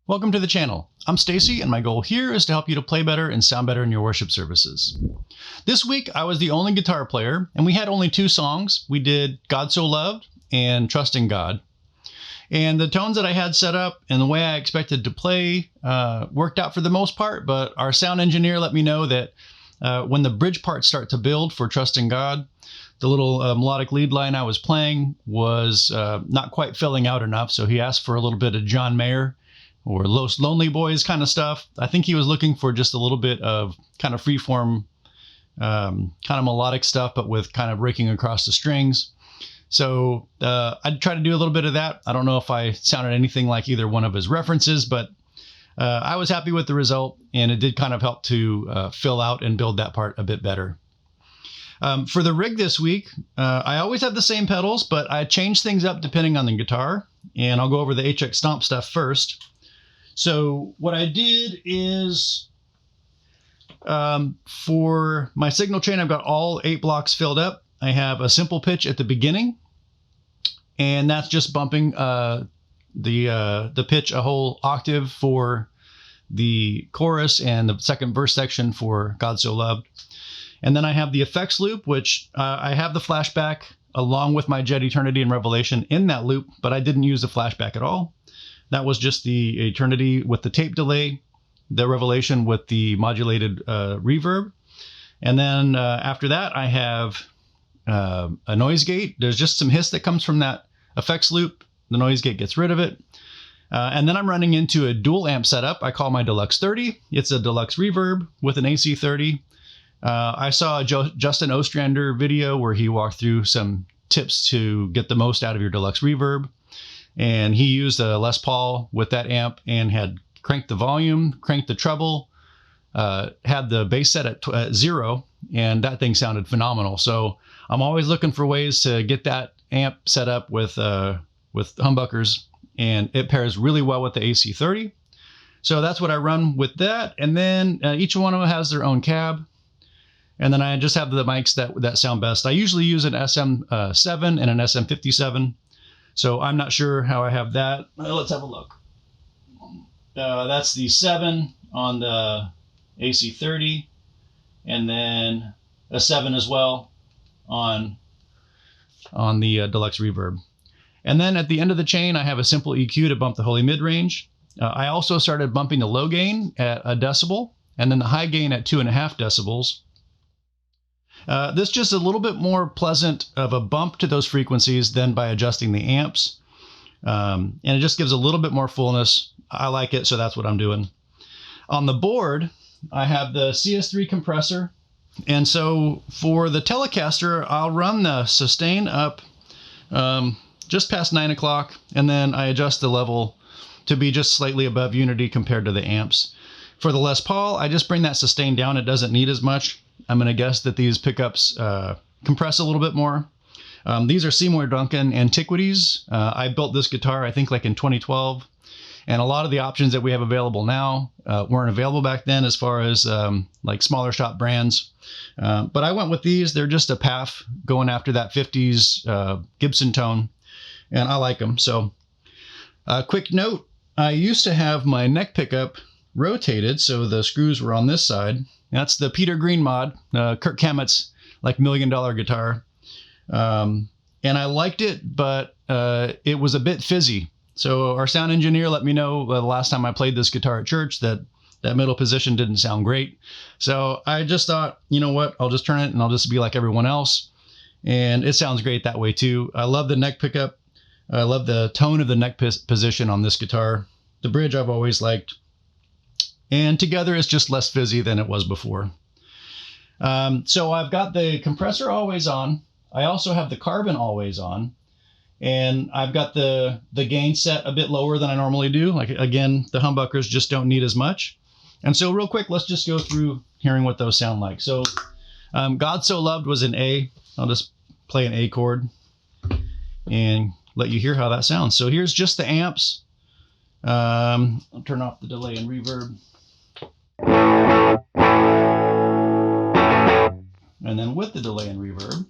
Welcome to the channel. I'm Stacy, and my goal here is to help you to play better and sound better in your worship services. This week, I was the only guitar player, and we had only two songs. We did God So Loved and Trusting God. And the tones that I had set up and the way I expected to play worked out for the most part, but our sound engineer let me know that when the bridge parts start to build for Trusting God, the little melodic lead line I was playing was not quite filling out enough, so he asked for a little bit of John Mayer or Los Lonely Boys kind of stuff. I think he was looking for just a little bit of kind of freeform, kind of melodic stuff, but with kind of raking across the strings. So I'd try to do a little bit of that. I don't know if I sounded anything like either one of his references, but I was happy with the result, and it did kind of help to fill out and build that part a bit better. For the rig this week, I always have the same pedals, but I changed things up depending on the guitar, and I'll go over the HX Stomp stuff first. So what I did is, for my signal chain, I've got all 8 blocks filled up. I have a simple pitch at the beginning, and that's just bumping the pitch a whole octave for the chorus and the second verse section for God So Loved. And then I have the effects loop, which I have the flashback along with my Jet Eternity and Revelation in that loop, but I didn't use the flashback at all. That was just the Eternity with the tape delay, the Revelation with the modulated reverb. And then after that, I have a noise gate. There's just some hiss that comes from that effects loop. The noise gate gets rid of it. And then I'm running into a dual amp setup I call my Deluxe 30. It's a Deluxe reverb with an AC 30. I saw a Justin Ostrander video where he walked through some tips to get the most out of your Deluxe reverb. And he used a Les Paul with that amp and had cranked the volume, cranked the treble, had the bass set at 0, and that thing sounded phenomenal. So I'm always looking for ways to get that amp set up with humbuckers, and it pairs really well with the AC 30. So that's what I run with that. And then each one of them has their own cab. And then I just have the mics that sound best. I usually use an SM7 and an SM57. So I'm not sure how I have that. Let's have a look. That's the 7 on the AC 30, and then a 7 as well on the Deluxe reverb. And then at the end of the chain, I have a simple EQ to bump the holy mid-range. I also started bumping the low gain at 1 decibel, and then the high gain at 2.5 decibels. This just a little bit more pleasant of a bump to those frequencies than by adjusting the amps. And it just gives a little bit more fullness. I like it, so that's what I'm doing. On the board, I have the CS3 compressor. And so for the Telecaster, I'll run the sustain up just past 9 o'clock, and then I adjust the level to be just slightly above unity compared to the amps. For the Les Paul, I just bring that sustain down. It doesn't need as much. I'm going to guess that these pickups compress a little bit more. These are Seymour Duncan Antiquities. I built this guitar, I think, like in 2012. And a lot of the options that we have available now weren't available back then as far as like smaller shop brands. But I went with these. They're just a PAF going after that 50s Gibson tone. And I like them. So quick note, I used to have my neck pickup rotated so the screws were on this side. That's the Peter Green mod, Kirk Hammett's like $1 million guitar. And I liked it, but it was a bit fizzy. So our sound engineer let me know the last time I played this guitar at church that middle position didn't sound great. So I just thought, you know what, I'll just turn it and I'll just be like everyone else. And it sounds great that way too. I love the neck pickup. I love the tone of the neck position on this guitar. The bridge I've always liked. And together it's just less fizzy than it was before. So I've got the compressor always on. I also have the carbon always on. And I've got the gain set a bit lower than I normally do. Like, again, the humbuckers just don't need as much. And so real quick, let's just go through hearing what those sound like. So God So Loved was an A. I'll just play an A chord and let you hear how that sounds. So here's just the amps. I'll turn off the delay and reverb. And then with the delay and reverb.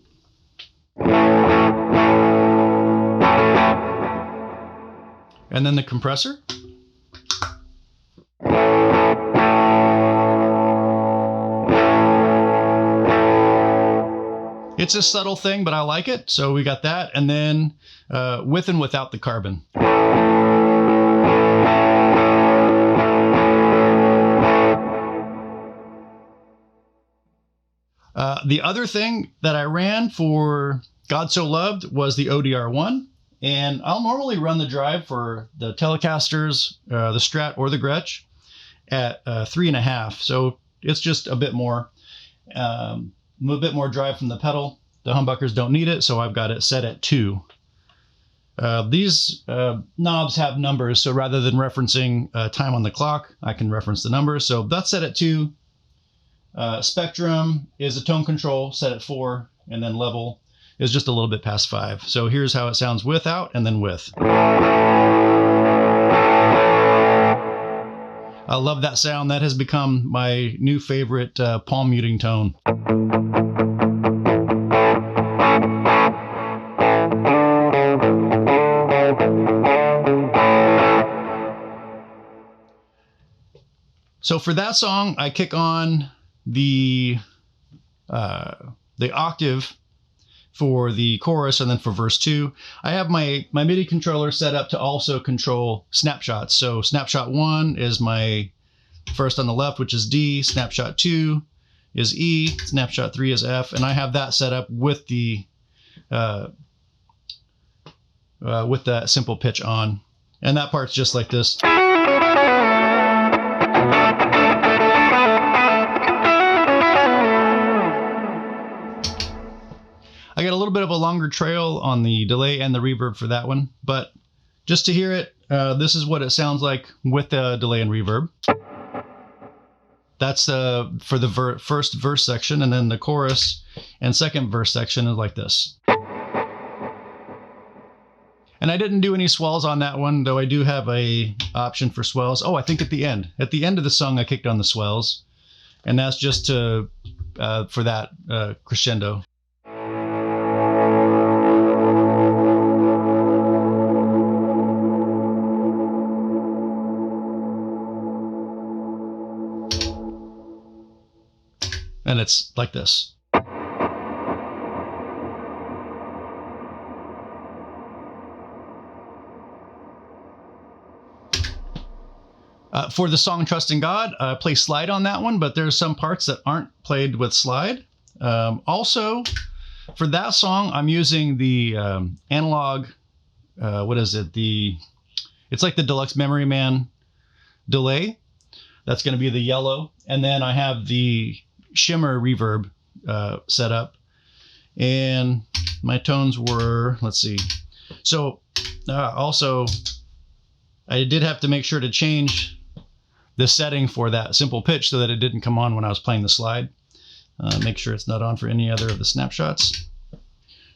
And then the compressor. It's a subtle thing, but I like it. So we got that. And then with and without the carbon. The other thing that I ran for God So Loved was the ODR-1. And I'll normally run the drive for the Telecasters, the Strat, or the Gretsch at 3.5. So it's just a bit more drive from the pedal. The humbuckers don't need it, so I've got it set at 2. These knobs have numbers, so rather than referencing time on the clock, I can reference the numbers. So that's set at 2. Spectrum is a tone control set at 4, and then level is just a little bit past 5. So here's how it sounds without and then with. I love that sound. That has become my new favorite palm muting tone. So for that song, I kick on the octave for the chorus, and then for verse 2, I have my MIDI controller set up to also control snapshots. So snapshot 1 is my first on the left, which is D. Snapshot 2 is E. Snapshot 3 is F, and I have that set up with the with that simple pitch on, and that part's just like this. I got a little bit of a longer trail on the delay and the reverb for that one, but just to hear it, this is what it sounds like with the delay and reverb. That's for the first verse section, and then the chorus and second verse section is like this. And I didn't do any swells on that one, though I do have a option for swells. Oh, I think at the end of the song I kicked on the swells, and that's just to for that crescendo. And it's like this. For the song Trust in God, I play slide on that one, but there's some parts that aren't played with slide. Also, for that song, I'm using the analog, what is it? It's like the Deluxe Memory Man delay. That's going to be the yellow. And then I have the shimmer reverb set up, and my tones were, let's see. So also I did have to make sure to change the setting for that simple pitch so that it didn't come on when I was playing the slide. Make sure it's not on for any other of the snapshots.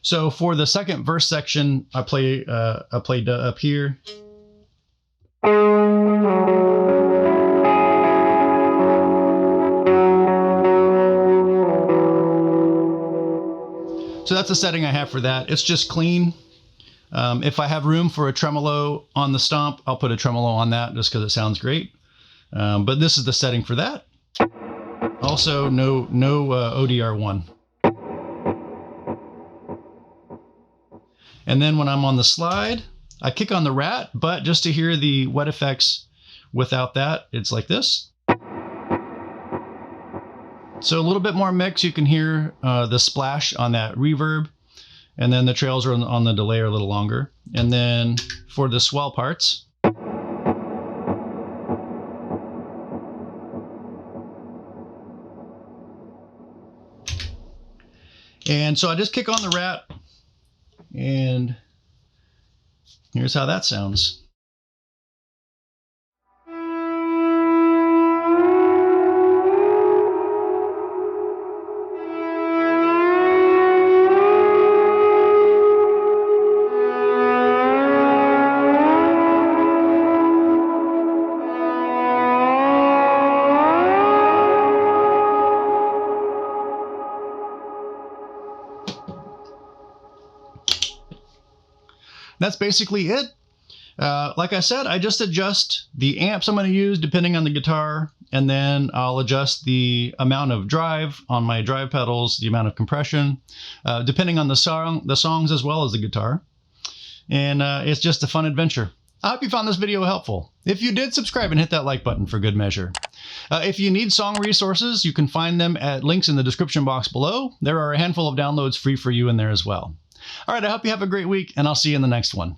So for the second verse section, I played up here. So that's the setting I have for that. It's just clean. If I have room for a tremolo on the Stomp, I'll put a tremolo on that just because it sounds great. But this is the setting for that. Also, no ODR-1. And then when I'm on the slide, I kick on the Rat, but just to hear the wet effects without that, it's like this. So a little bit more mix. You can hear the splash on that reverb, and then the trails are on the delay are a little longer. And then for the swell parts, and so I just kick on the Rat, and here's how that sounds. That's basically it. Like I said, I just adjust the amps I'm going to use depending on the guitar and then I'll adjust the amount of drive on my drive pedals, the amount of compression, depending on the songs as well as the guitar. And it's just a fun adventure. I hope you found this video helpful. If you did, subscribe and hit that like button for good measure. If you need song resources, you can find them at links in the description box below. There are a handful of downloads free for you in there as well. All right, I hope you have a great week, and I'll see you in the next one.